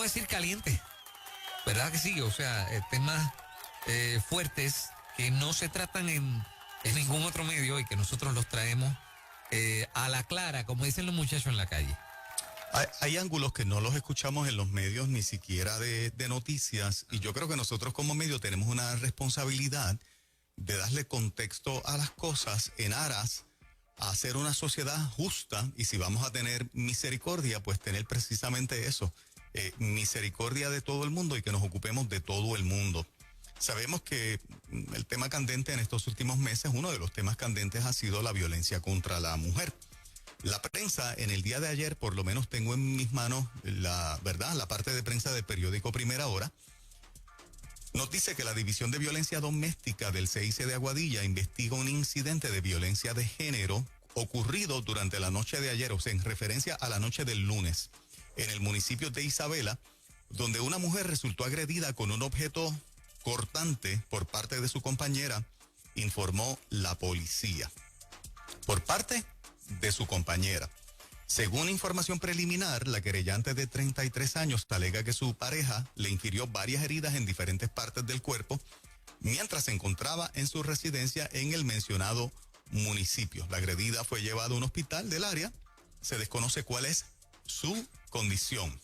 podemos decir calientes, ¿verdad que sí? O sea, temas fuertes que no se tratan en ningún otro medio y que nosotros los traemos a la clara, como dicen los muchachos en la calle. Hay ángulos que no los escuchamos en los medios ni siquiera de noticias, y yo creo que nosotros como medio tenemos una responsabilidad de darle contexto a las cosas en aras a hacer una sociedad justa, y si vamos a tener misericordia, pues tener precisamente eso, misericordia de todo el mundo y que nos ocupemos de todo el mundo. Sabemos que el tema candente en estos últimos meses, uno de los temas candentes ha sido la violencia contra la mujer. La prensa en el día de ayer, por lo menos tengo en mis manos la parte de prensa del periódico Primera Hora, nos dice que la División de Violencia Doméstica del CIC de Aguadilla investiga un incidente de violencia de género ocurrido durante la noche de ayer, o sea, en referencia a la noche del lunes, en el municipio de Isabela, donde una mujer resultó agredida con un objeto cortante por parte de su compañera, informó la policía. Por parte de su compañera. Según información preliminar, la querellante de 33 años alega que su pareja le infirió varias heridas en diferentes partes del cuerpo mientras se encontraba en su residencia en el mencionado municipio. La agredida fue llevada a un hospital del área. Se desconoce cuál es su condición.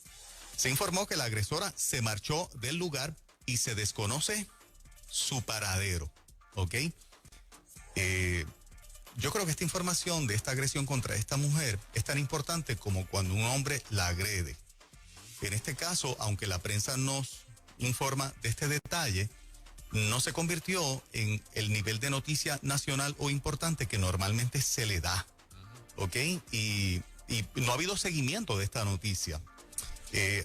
Se informó que la agresora se marchó del lugar y se desconoce su paradero. ¿Ok? Yo creo que esta información de esta agresión contra esta mujer es tan importante como cuando un hombre la agrede. En este caso, aunque la prensa nos informa de este detalle, no se convirtió en el nivel de noticia nacional o importante que normalmente se le da. ¿Ok? Y no ha habido seguimiento de esta noticia.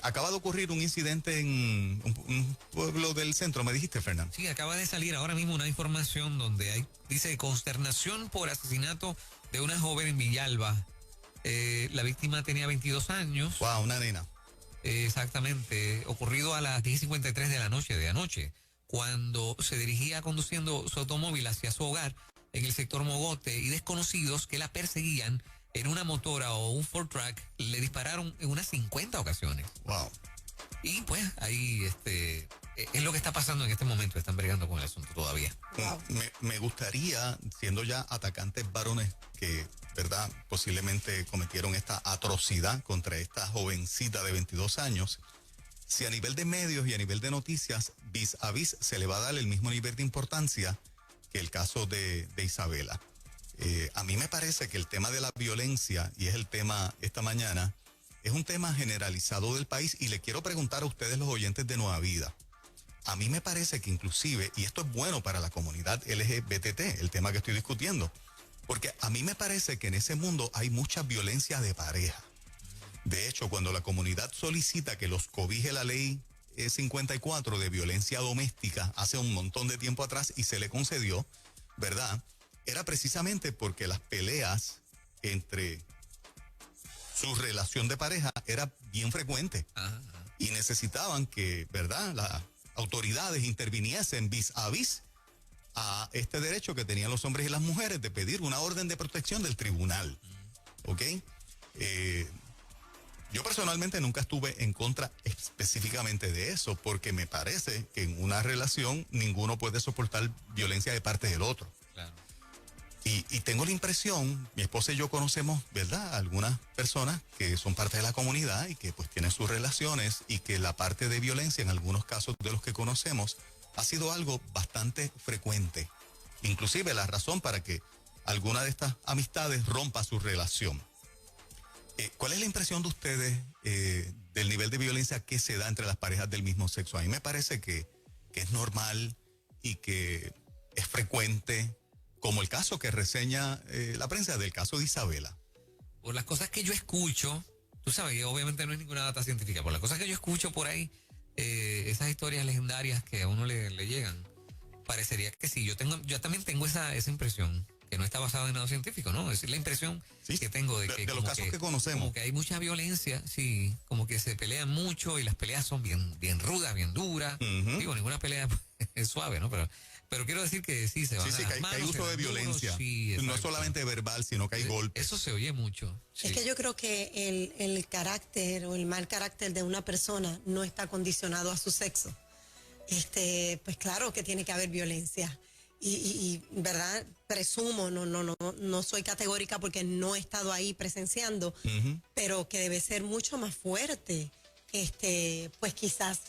Acaba de ocurrir un incidente en un pueblo del centro, me dijiste, Fernando. Sí, acaba de salir ahora mismo una información donde dice consternación por asesinato de una joven en Villalba. La víctima tenía 22 años. Wow, una nena. Exactamente, ocurrido a las 10:53 de la noche de anoche, cuando se dirigía conduciendo su automóvil hacia su hogar en el sector Mogote, y desconocidos que la perseguían en una motora o un Ford Track le dispararon en unas 50 ocasiones. Wow. Y pues ahí es lo que está pasando en este momento. Están bregando con el asunto todavía. Wow. Me gustaría, siendo ya atacantes varones que, ¿verdad?, posiblemente cometieron esta atrocidad contra esta jovencita de 22 años, si a nivel de medios y a nivel de noticias, vis a vis, se le va a dar el mismo nivel de importancia que el caso de Isabela. A mí me parece que el tema de la violencia, y es el tema esta mañana, es un tema generalizado del país, y le quiero preguntar a ustedes, los oyentes de Nueva Vida. A mí me parece que inclusive, y esto es bueno para la comunidad LGBT, el tema que estoy discutiendo, porque a mí me parece que en ese mundo hay mucha violencia de pareja. De hecho, cuando la comunidad solicita que los cobije la ley 54 de violencia doméstica hace un montón de tiempo atrás, y se le concedió, ¿verdad?, era precisamente porque las peleas entre su relación de pareja era bien frecuente. Ajá. Y necesitaban que, ¿verdad?, las autoridades interviniesen vis a vis a este derecho que tenían los hombres y las mujeres de pedir una orden de protección del tribunal. ¿Ok? Yo personalmente nunca estuve en contra específicamente de eso, porque me parece que en una relación ninguno puede soportar violencia de parte del otro. Claro. Y tengo la impresión, mi esposa y yo conocemos, ¿verdad?, algunas personas que son parte de la comunidad y que pues tienen sus relaciones, y que la parte de violencia en algunos casos de los que conocemos ha sido algo bastante frecuente. Inclusive la razón para que alguna de estas amistades rompa su relación. ¿Cuál es la impresión de ustedes del nivel de violencia que se da entre las parejas del mismo sexo? A mí me parece que es normal y que es frecuente, como el caso que reseña la prensa del caso de Isabela. Por las cosas que yo escucho, tú sabes que obviamente no es ninguna data científica, por las cosas que yo escucho por ahí, esas historias legendarias que a uno le llegan, parecería que sí. Yo también tengo esa impresión, que no está basada en nada científico, ¿no? Es la impresión que tengo de que los casos que conocemos, como que hay mucha violencia, sí, como que se pelean mucho y las peleas son bien rudas, bien duras. Digo, ninguna pelea es suave, ¿no? Pero quiero decir que sí, se van Sí, a sí, las que hay manos, uso se de dan duros, violencia. sí, No es exacto. solamente verbal, sino que hay golpes. Eso se oye mucho. Sí. Es que yo creo que el carácter o el mal carácter de una persona no está condicionado a su sexo. Pues claro que tiene que haber violencia. Y verdad, presumo, no soy categórica porque no he estado ahí presenciando, pero que debe ser mucho más fuerte. Pues quizás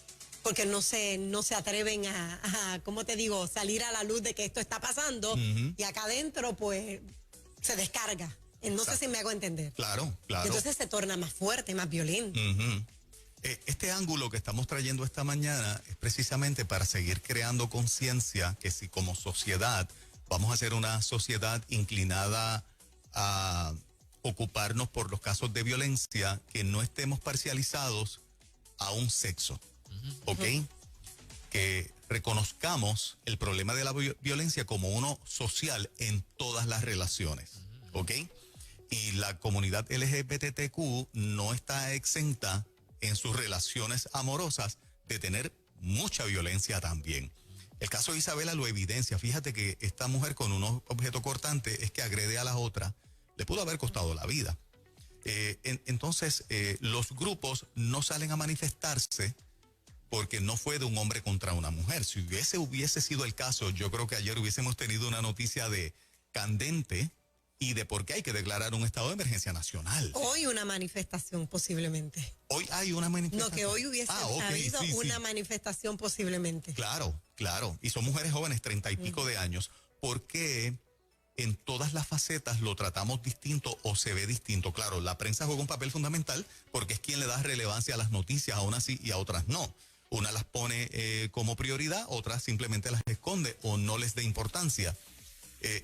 porque no se atreven a, ¿cómo te digo?, salir a la luz de que esto está pasando, y acá adentro pues se descarga. No sé si me hago entender. Claro, claro. Entonces se torna más fuerte, más violento. Este ángulo que estamos trayendo esta mañana es precisamente para seguir creando conciencia que si como sociedad vamos a ser una sociedad inclinada a ocuparnos por los casos de violencia, que no estemos parcializados a un sexo, ¿ok? Que reconozcamos el problema de la violencia como uno social en todas las relaciones, ¿ok? Y la comunidad LGBTQ no está exenta en sus relaciones amorosas de tener mucha violencia también. El caso de Isabela lo evidencia. Fíjate que esta mujer con un objeto cortante es que agrede a la otra, le pudo haber costado la vida. Entonces, los grupos no salen a manifestarse porque no fue de un hombre contra una mujer. Si hubiese sido el caso, yo creo que ayer hubiésemos tenido una noticia de candente y de por qué hay que declarar un estado de emergencia nacional. Hoy una manifestación posiblemente. Hoy hay una manifestación. No, que hoy hubiese habido una manifestación posiblemente. Claro, claro. Y son mujeres jóvenes, 30 y pico de años. ¿Por qué en todas las facetas lo tratamos distinto o se ve distinto? Claro, la prensa juega un papel fundamental porque es quien le da relevancia a las noticias, a unas sí y a otras no. Una las pone como prioridad, otras simplemente las esconde o no les da importancia.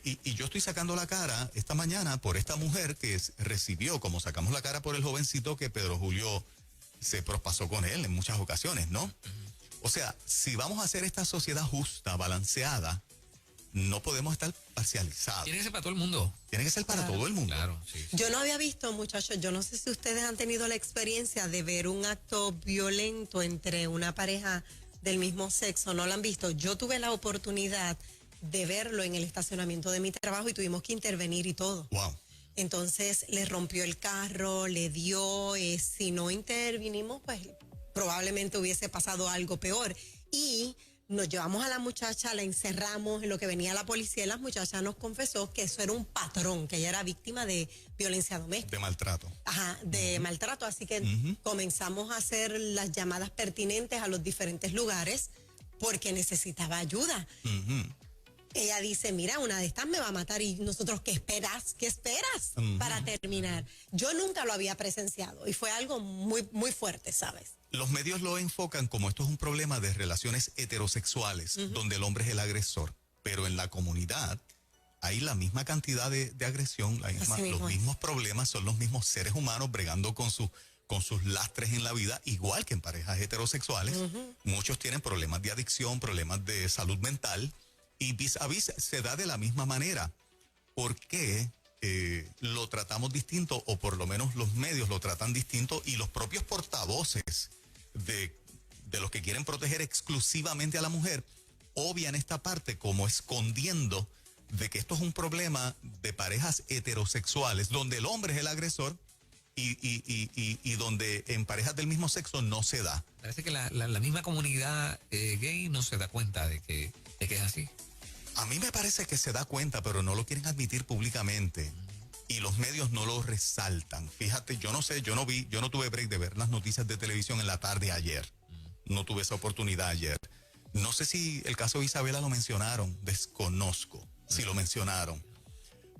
Y yo estoy sacando la cara esta mañana por esta mujer que recibió, como sacamos la cara por el jovencito que Pedro Julio se prospasó con él en muchas ocasiones, ¿no? O sea, si vamos a hacer esta sociedad justa, balanceada, no podemos estar parcializados. Tiene que ser para todo el mundo. Tiene que ser para todo el mundo. Claro, sí. Yo no había visto, muchachos, yo no sé si ustedes han tenido la experiencia de ver un acto violento entre una pareja del mismo sexo, no lo han visto. Yo tuve la oportunidad de verlo en el estacionamiento de mi trabajo y tuvimos que intervenir y todo. Wow. Entonces le rompió el carro, le dio, si no intervinimos, pues probablemente hubiese pasado algo peor. Y nos llevamos a la muchacha, la encerramos en lo que venía la policía y la muchacha nos confesó que eso era un patrón, que ella era víctima de violencia doméstica. De maltrato. Ajá, de maltrato. Así que comenzamos a hacer las llamadas pertinentes a los diferentes lugares porque necesitaba ayuda. Ella dice, mira, una de estas me va a matar. Y nosotros, ¿qué esperas? ¿Qué esperas para terminar? Yo nunca lo había presenciado y fue algo muy, muy fuerte, ¿sabes? Los medios lo enfocan como esto es un problema de relaciones heterosexuales, donde el hombre es el agresor. Pero en la comunidad hay la misma cantidad de agresión, los mismos problemas, son los mismos seres humanos bregando con sus lastres en la vida, igual que en parejas heterosexuales. Muchos tienen problemas de adicción, problemas de salud mental. Y vis a vis se da de la misma manera. ¿Por qué lo tratamos distinto? O por lo menos los medios lo tratan distinto y los propios portavoces de los que quieren proteger exclusivamente a la mujer obvian esta parte como escondiendo de que esto es un problema de parejas heterosexuales donde el hombre es el agresor y donde en parejas del mismo sexo no se da. Parece que la misma comunidad gay no se da cuenta de que es así. A mí me parece que se da cuenta, pero no lo quieren admitir públicamente. Y los medios no lo resaltan. Fíjate, yo no sé, yo no tuve break de ver las noticias de televisión en la tarde ayer. No tuve esa oportunidad ayer. No sé si el caso de Isabela lo mencionaron, desconozco si lo mencionaron.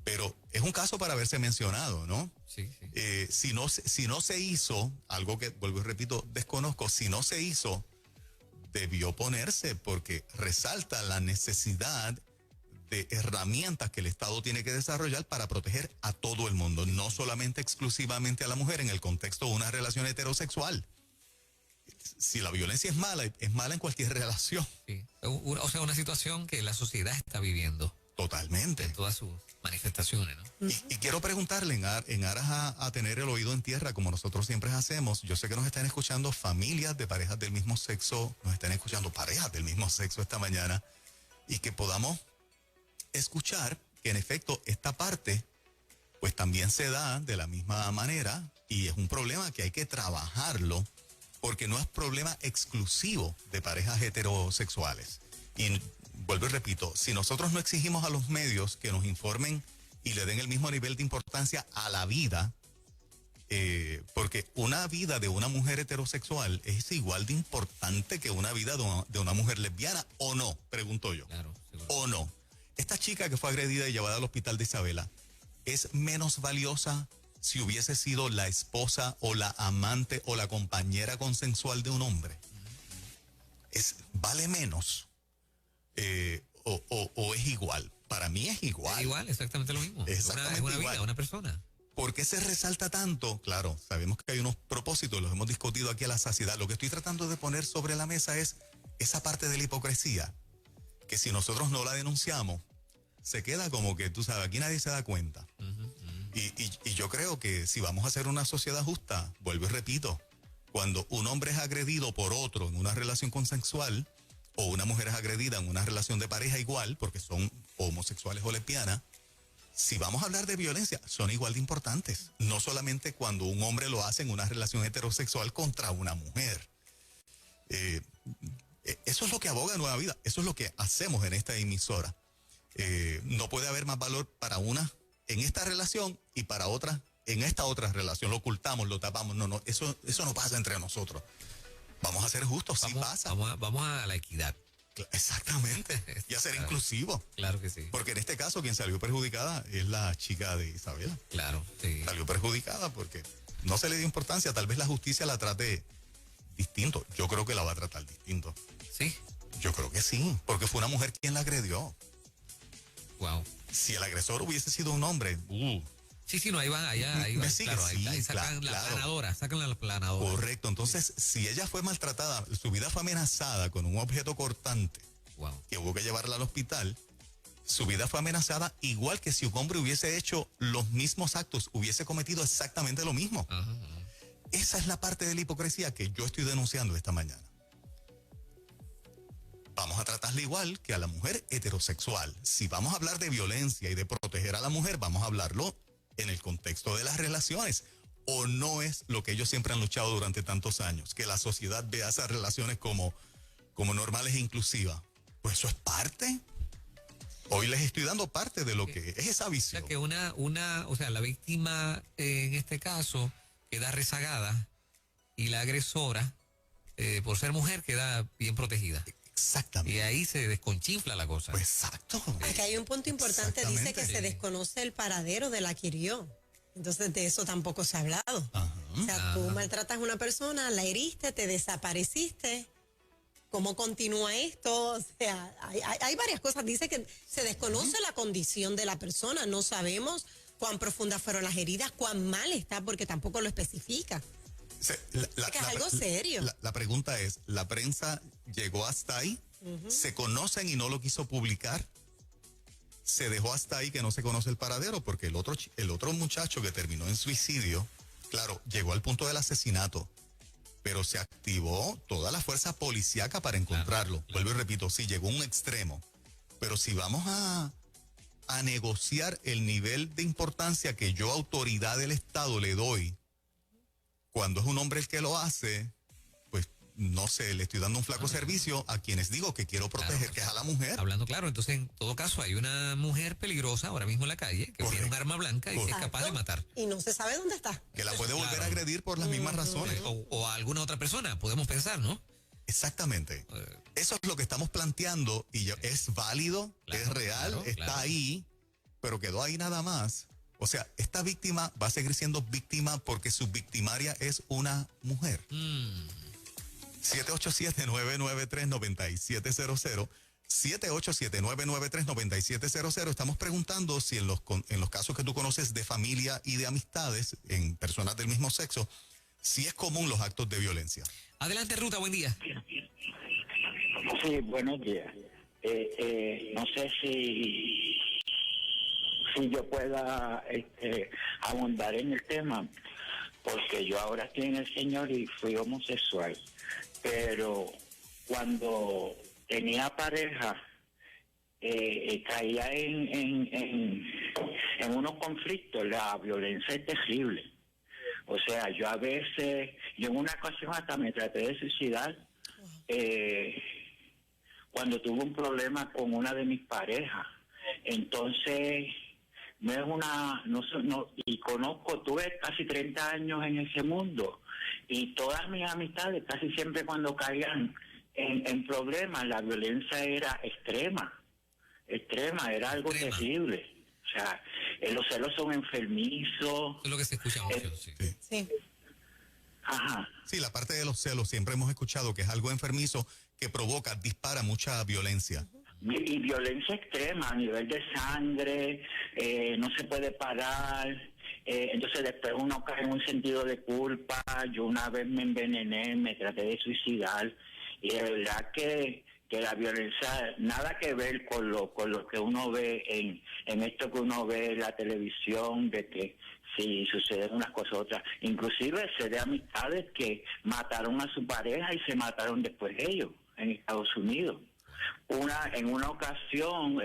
Pero es un caso para haberse mencionado, ¿no? Sí, sí. Si no se hizo, algo que, vuelvo y repito, desconozco, si no se hizo, debió ponerse porque resalta la necesidad de herramientas que el Estado tiene que desarrollar para proteger a todo el mundo, no solamente exclusivamente a la mujer en el contexto de una relación heterosexual. Si la violencia es mala en cualquier relación. Sí. O sea, una situación que la sociedad está viviendo. Totalmente. En todas sus manifestaciones, ¿no? Y quiero preguntarle, en aras a tener el oído en tierra, como nosotros siempre hacemos, yo sé que nos están escuchando familias de parejas del mismo sexo, nos están escuchando parejas del mismo sexo esta mañana. y que podamos escuchar que en efecto esta parte pues también se da de la misma manera y es un problema que hay que trabajarlo porque no es problema exclusivo de parejas heterosexuales. Y vuelvo y repito, si nosotros no exigimos a los medios que nos informen y le den el mismo nivel de importancia a la vida, porque una vida de una mujer heterosexual es igual de importante que una vida de una mujer lesbiana, ¿o no? Pregunto yo. Claro, seguro. ¿O no? Esta chica que fue agredida y llevada al hospital de Isabela, ¿es menos valiosa si hubiese sido la esposa o la amante o la compañera consensual de un hombre? ¿Vale menos? ¿O es igual? Para mí es igual. Es igual, exactamente lo mismo. Exactamente es una igual. vida, una persona. ¿Por qué se resalta tanto? Claro, sabemos que hay unos propósitos, los hemos discutido aquí a la saciedad. Lo que estoy tratando de poner sobre la mesa es esa parte de la hipocresía, que si nosotros no la denunciamos, se queda como que, tú sabes, aquí nadie se da cuenta. Y yo creo que si vamos a hacer una sociedad justa, vuelvo y repito, cuando un hombre es agredido por otro en una relación consensual, o una mujer es agredida en una relación de pareja igual, porque son homosexuales o lesbianas, si vamos a hablar de violencia, son igual de importantes. No solamente cuando un hombre lo hace en una relación heterosexual contra una mujer. Eso es lo que aboga Nueva Vida. Eso es lo que hacemos en esta emisora. No puede haber más valor para una en esta relación y para otra en esta otra relación. Lo ocultamos, lo tapamos. No, eso no pasa entre nosotros. Vamos a ser justos, sí pasa. Vamos a la equidad. Exactamente. Y a ser inclusivo. Claro que sí. Porque en este caso quien salió perjudicada es la chica de Isabela. Claro, sí. Salió perjudicada porque no se le dio importancia. Tal vez la justicia la trate distinto. Yo creo que la va a tratar distinto. Sí. Yo creo que sí, porque fue una mujer quien la agredió. Wow. Si el agresor hubiese sido un hombre, Sí, no, ahí va. Me sigue, Claro, sí, ahí sacan la claro. planadora, sacan la planadora. Correcto. Entonces, si ella fue maltratada, su vida fue amenazada con un objeto cortante, Wow. que hubo que llevarla al hospital, su vida fue amenazada igual que si un hombre hubiese hecho los mismos actos, hubiese cometido exactamente lo mismo. Ajá. Esa es la parte de la hipocresía que yo estoy denunciando esta mañana. Vamos a tratarla igual que a la mujer heterosexual. Si vamos a hablar de violencia y de proteger a la mujer, vamos a hablarlo en el contexto de las relaciones. ¿O no es lo que ellos siempre han luchado durante tantos años? Que la sociedad vea esas relaciones como normales e inclusivas. Pues eso es parte. Hoy les estoy dando parte de lo que es esa O visión. sea, que o sea, la víctima en este caso queda rezagada y la agresora, por ser mujer, queda bien protegida. Exactamente. Y ahí se desconchinfla la cosa. Pues exacto. Acá hay un punto importante, dice que Exactamente. se desconoce el paradero de la que hirió. Entonces de eso tampoco se ha hablado. Ajá. O sea, tú maltratas a una persona, la heriste, te desapareciste. ¿Cómo continúa esto? O sea, hay varias cosas. Dice que se desconoce la condición de la persona. No sabemos cuán profundas fueron las heridas, cuán mal está, porque tampoco lo especifica. Que es algo serio. La pregunta es, ¿la prensa llegó hasta ahí? ¿Se conocen y no lo quiso publicar? ¿Se dejó hasta ahí que no se conoce el paradero? Porque el otro muchacho que terminó en suicidio, claro, llegó al punto del asesinato, pero se activó toda la fuerza policíaca para encontrarlo. Claro. Vuelvo y repito, sí, llegó a un extremo. Pero si vamos a negociar el nivel de importancia que yo, autoridad del Estado, le doy, cuando es un hombre el que lo hace, pues no sé, le estoy dando un flaco servicio a quienes digo que quiero proteger, Claro. que es a la mujer. Hablando claro, entonces en todo caso hay una mujer peligrosa ahora mismo en la calle que tiene un arma blanca y que es Exacto. capaz de matar. Y no se sabe dónde está. Que la puede volver Claro. a agredir por las mismas razones. O a alguna otra persona, podemos pensar, ¿no? Exactamente. Eso es lo que estamos planteando y es válido, Claro, es real, claro, está claro. ahí, pero quedó ahí nada más. O sea, esta víctima va a seguir siendo víctima porque su victimaria es una mujer. 787-993-9700. 787-993-9700. Estamos preguntando si en los casos que tú conoces de familia y de amistades, en personas del mismo sexo, si es común los actos de violencia. Adelante, Ruta, buen día. Sí, buenos días. No sé si yo pueda abundar en el tema, porque yo ahora estoy en el Señor y fui homosexual, pero cuando tenía pareja caía en unos conflictos. La violencia es terrible. O sea, yo en una ocasión hasta me traté de suicidar cuando tuve un problema con una de mis parejas. Entonces, no es y tuve casi 30 años en ese mundo, y todas mis amistades, casi siempre cuando caían en problemas, la violencia era extrema, era algo terrible. O sea, los celos son enfermizos. Eso es lo que se escucha mucho, sí. Sí. Ajá. Sí, la parte de los celos siempre hemos escuchado que es algo enfermizo que dispara mucha violencia. Y violencia extrema a nivel de sangre, no se puede parar, entonces después uno cae en un sentido de culpa. Yo una vez me envenené, me traté de suicidar, y de verdad que la violencia nada que ver con lo que uno ve en esto que uno ve en la televisión, de que si suceden unas cosas otras. Inclusive sé de amistades que mataron a su pareja y se mataron después ellos en Estados Unidos. En una ocasión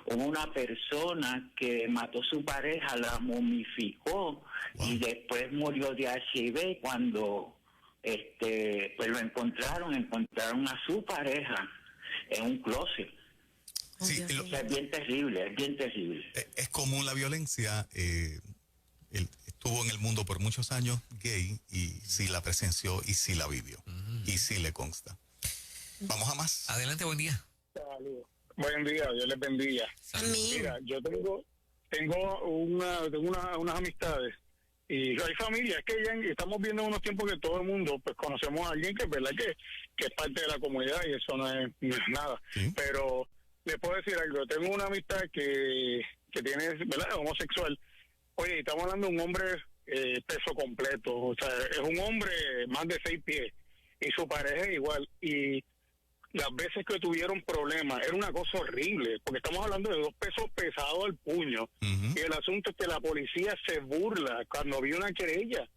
hubo una persona que mató a su pareja, la momificó, y después murió de HIV. Cuando pues lo encontraron a su pareja en un closet. Sí, O sea, es bien terrible. es común la violencia. Él estuvo en el mundo por muchos años gay y sí la presenció y sí la vivió y sí le consta. Vamos a más. Adelante, buen día. Saludos. Buen día, Dios les bendiga. Amén. Mira, yo tengo unas amistades y hay familias que ya estamos viendo unos tiempos que todo el mundo pues conocemos a alguien que es verdad que es parte de la comunidad, y eso no es nada. ¿Sí? Pero le puedo decir algo. Tengo una amistad que tiene, ¿verdad?, homosexual. Oye, estamos hablando de un hombre peso completo, o sea, es un hombre más de 6 pies, y su pareja igual, y las veces que tuvieron problemas era una cosa horrible, porque estamos hablando de 2 pesos pesados al puño. Y el asunto es que la policía se burla cuando había una querella,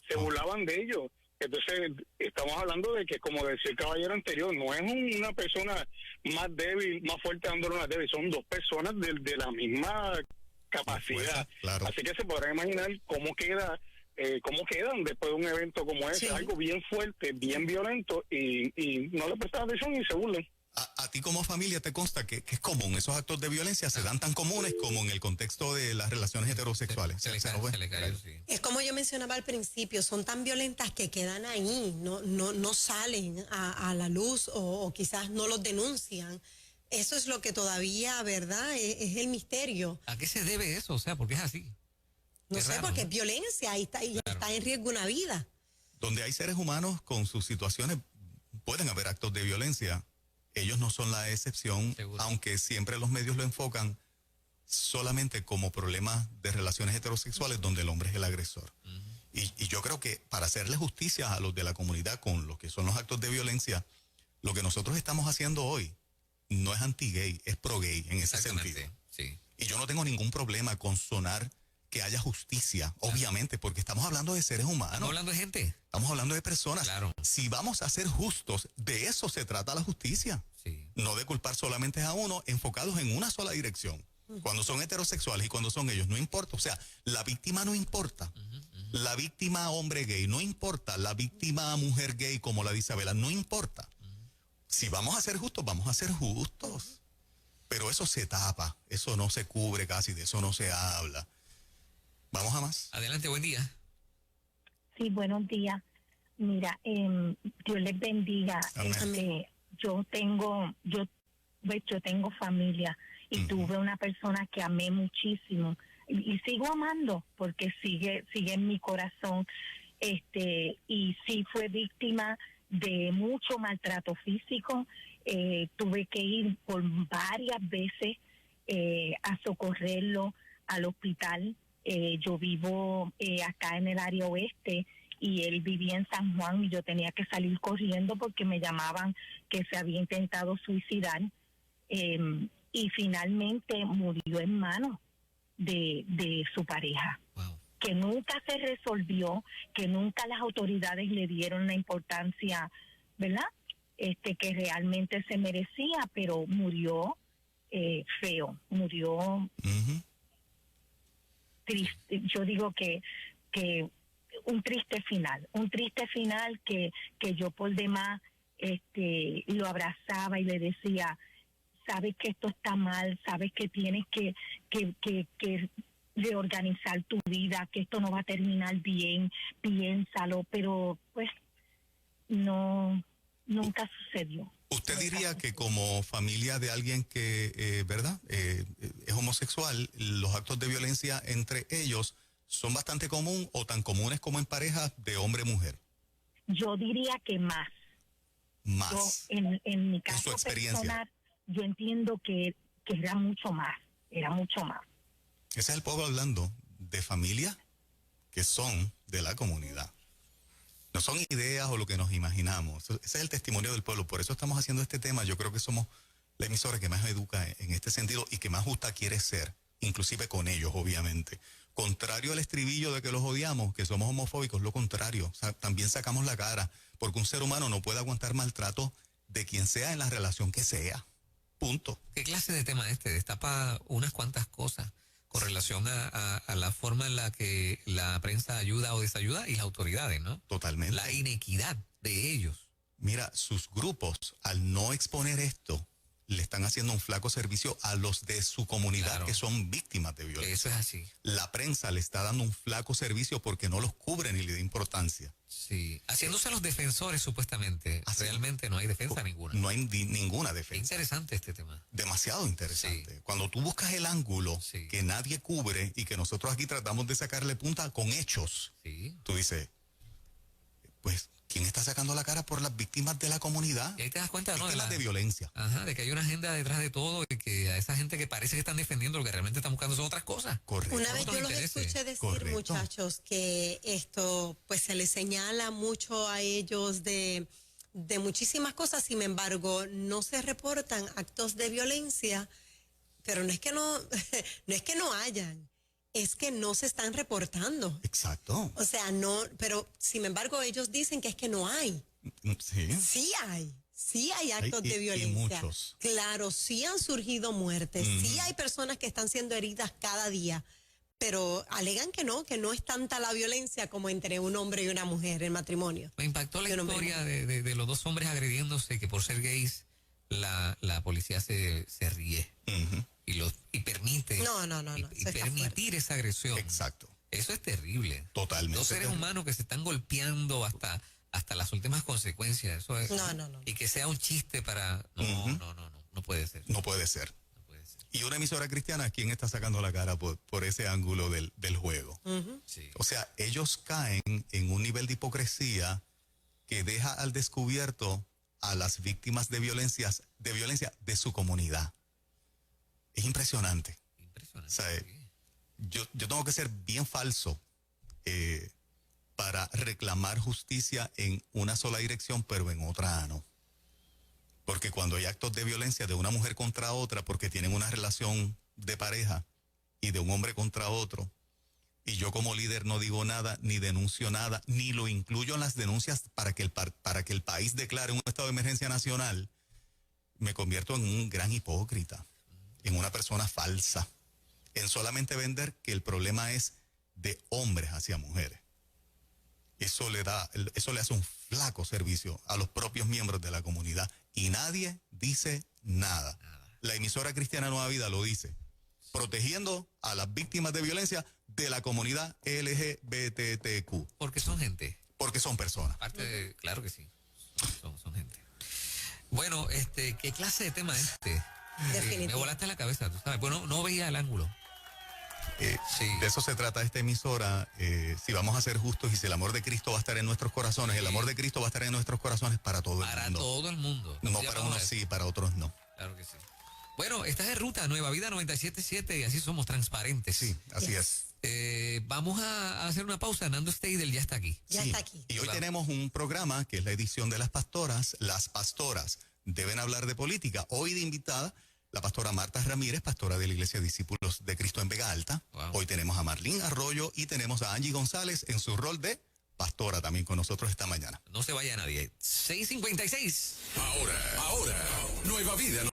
se burlaban de ellos. Entonces estamos hablando de que, como decía el caballero anterior, no es una persona más débil, más fuerte dándole una débil, son 2 personas de la misma capacidad. Claro. Así que se podrán imaginar cómo quedan después de un evento como ese. Sí. Algo bien fuerte, bien violento, y no le prestan atención y se burlan. A ti como familia te consta que es común, esos actos de violencia se dan tan comunes como en el contexto de las relaciones heterosexuales. Se le cae, sí. Es como yo mencionaba al principio, son tan violentas que quedan ahí, no salen a la luz, o quizás no los denuncian. Eso es lo que todavía, ¿verdad?, es el misterio. ¿A qué se debe eso? O sea, ¿por qué es así? No Es sé, raro, porque ¿no? es violencia y está en riesgo una vida. Donde hay seres humanos con sus situaciones, pueden haber actos de violencia. Ellos no son la excepción, Seguro. aunque siempre los medios lo enfocan solamente como problemas de relaciones heterosexuales donde el hombre es el agresor. Y yo creo que para hacerle justicia a los de la comunidad con lo que son los actos de violencia, lo que nosotros estamos haciendo hoy no es anti-gay, es pro-gay en ese sentido. Sí. Y yo no tengo ningún problema con sonar que haya justicia, obviamente, porque estamos hablando de seres humanos. Estamos hablando de gente. Estamos hablando de personas. Claro. Si vamos a ser justos, de eso se trata la justicia. Sí. No de culpar solamente a uno, enfocados en una sola dirección. Cuando son heterosexuales y cuando son ellos, no importa. O sea, la víctima no importa. La víctima hombre gay no importa. La víctima mujer gay, como la dice Abela, no importa. Si vamos a ser justos, vamos a ser justos. Pero eso se tapa, eso no se cubre casi, de eso no se habla. Vamos a más. Adelante, buen día. Sí, buenos días. Mira, Dios les bendiga. Yo tengo familia y tuve una persona que amé muchísimo y sigo amando porque sigue en mi corazón. Y sí fue víctima de mucho maltrato físico. Tuve que ir por varias veces a socorrerlo al hospital. Yo vivo acá en el área oeste y él vivía en San Juan y yo tenía que salir corriendo porque me llamaban que se había intentado suicidar, y finalmente murió en manos de su pareja. Wow. Que nunca se resolvió, que nunca las autoridades le dieron la importancia, ¿verdad?, que realmente se merecía, pero murió feo, murió Ujú. triste. Yo digo que un triste final que yo por demás lo abrazaba y le decía, sabes que esto está mal, sabes que tienes que reorganizar tu vida, que esto no va a terminar bien, piénsalo, pero pues no, nunca sucedió. ¿Usted diría que como familia de alguien que, ¿verdad? Es homosexual, los actos de violencia entre ellos son bastante común o tan comunes como en parejas de hombre-mujer? Yo diría que más. Más. Yo, en mi caso su experiencia. personal, yo entiendo que era mucho más. Ese es el pueblo hablando de familias que son de la comunidad. No son ideas o lo que nos imaginamos. Ese es el testimonio del pueblo. Por eso estamos haciendo este tema. Yo creo que somos la emisora que más educa en este sentido y que más justa quiere ser, inclusive con ellos, obviamente. Contrario al estribillo de que los odiamos, que somos homofóbicos, lo contrario. O sea, también sacamos la cara, porque un ser humano no puede aguantar maltrato de quien sea en la relación que sea. Punto. ¿Qué clase de tema este? Destapa unas cuantas cosas con relación a la forma en la que la prensa ayuda o desayuda y las autoridades, ¿no? Totalmente. La inequidad de ellos. Mira, sus grupos, al no exponer esto, le están haciendo un flaco servicio a los de su comunidad, Claro, que son víctimas de violencia. eso es así. La prensa le está dando un flaco servicio porque no los cubre ni le da importancia. Sí. Haciéndose los defensores, supuestamente. Así. Realmente no hay defensa ninguna. No hay ninguna Es defensa. interesante este tema. Demasiado interesante. Sí. Cuando tú buscas el ángulo Sí. que nadie cubre y que nosotros aquí tratamos de sacarle punta con hechos, Sí. tú dices, pues, ¿quién está sacando la cara por las víctimas de la comunidad? Y ahí te das cuenta, ¿no? Víctimas de violencia. Ajá, de que hay una agenda detrás de todo y que a esa gente que parece que están defendiendo lo que realmente están buscando son otras cosas. Correcto. Una vez Otros yo los intereses. escuché decir, Correcto. muchachos, que esto pues se les señala mucho a ellos de muchísimas cosas, sin embargo, no se reportan actos de violencia, pero no es que no, no es que no hayan, es que no se están reportando. Exacto. O sea, no, pero sin embargo ellos dicen que es que no hay. Sí. Sí hay actos Hay- de y violencia. muchos. Claro, sí han surgido muertes, sí hay personas que están siendo heridas cada día, pero alegan que no es tanta la violencia como entre un hombre y una mujer en matrimonio. Me impactó la Yo no me historia de los dos hombres agrediéndose, que por ser gays la policía se ríe Ujú. y permite. No, Y eso está permitir esa agresión. Exacto. Eso es terrible. Totalmente. Dos seres humanos que se están golpeando hasta las últimas consecuencias. Eso es. No. Y que sea un chiste para. No, Ujú. no puede ser. No puede ser. No puede ser. Y una emisora cristiana, ¿quién está sacando la cara por ese ángulo del juego? Sí. O sea, ellos caen en un nivel de hipocresía que deja al descubierto a las víctimas de violencia de su comunidad. Es impresionante. Impresionante. O sea, Sí. yo tengo que ser bien falso para reclamar justicia en una sola dirección, pero en otra no. Porque cuando hay actos de violencia de una mujer contra otra, porque tienen una relación de pareja, y de un hombre contra otro, y yo como líder no digo nada, ni denuncio nada, ni lo incluyo en las denuncias para que el país declare un estado de emergencia nacional, me convierto en un gran hipócrita, en una persona falsa, en solamente vender que el problema es de hombres hacia mujeres. Eso le hace un flaco servicio a los propios miembros de la comunidad y nadie dice nada. La emisora Cristiana Nueva Vida lo dice, protegiendo a las víctimas de violencia de la comunidad LGBTQ, Porque son gente. porque son personas. Aparte de, claro que sí. Son gente. Bueno, ¿qué clase de tema es este? Definitivo. Me volaste la cabeza, tú sabes. Bueno, no veía el ángulo. Sí. De eso se trata esta emisora. Si vamos a ser justos y si el amor de Cristo va a estar en nuestros corazones, el amor de Cristo va a estar en nuestros corazones para todo el Para mundo. todo el mundo. No Sí, para vamos a unos ver. sí, para otros no. Claro que sí. Bueno, esta es de Ruta Nueva Vida 97.7 y así somos transparentes. Sí, así Yes. es. Vamos a hacer una pausa. Nando Steidel ya está aquí. Ya Sí. está aquí. Y hoy Claro. tenemos un programa que es la edición de las pastoras. Las pastoras deben hablar de política. Hoy de invitada la pastora Marta Ramírez, pastora de la Iglesia Discípulos de Cristo en Vega Alta. Wow. Hoy tenemos a Marlene Arroyo y tenemos a Angie González en su rol de pastora también con nosotros esta mañana. No se vaya nadie. 6:56. Ahora, Nueva Vida